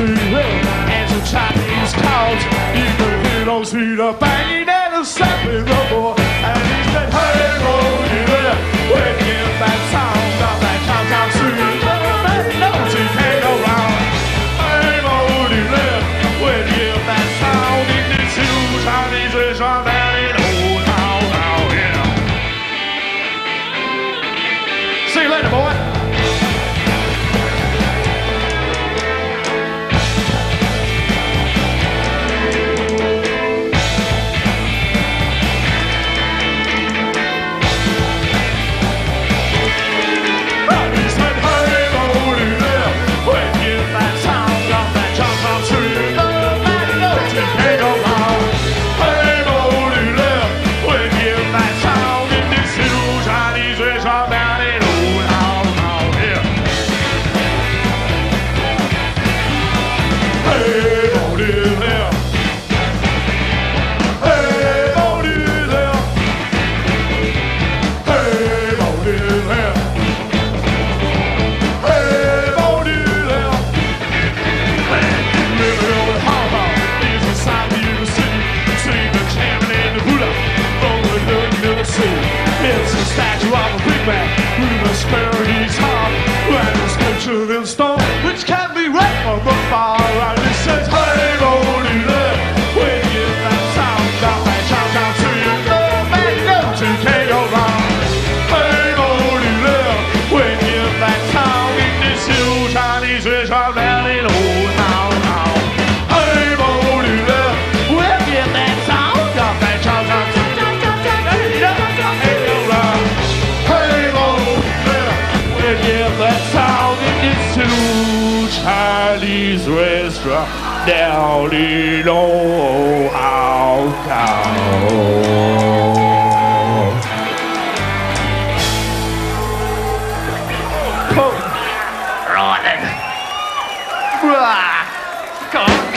and some Chinese calls. You can hear those feet a banging and a slapping the boy. And he said, hey, Brody, when you get that sound of that countdown street, nobody knows you can't go wrong. Hey, Brody, when you get that sound in this huge Chinese restaurant down in Old Town, yeah. See you later, boy. It's a statue of a big man with a square-he's heart and a sculpture in stone, which can be read from afar. And it says, hey, Brody, when you get that sound of that countdown to you, nobody knows you can't go wrong. Hey, Brody, when you get that sound in this huge Chinese restaurant down in Old Town. Hey, Brody, when you get that sound of that countdown to you, that sound in this huge Chinese restaurant down in Old Town. Right then. Come on.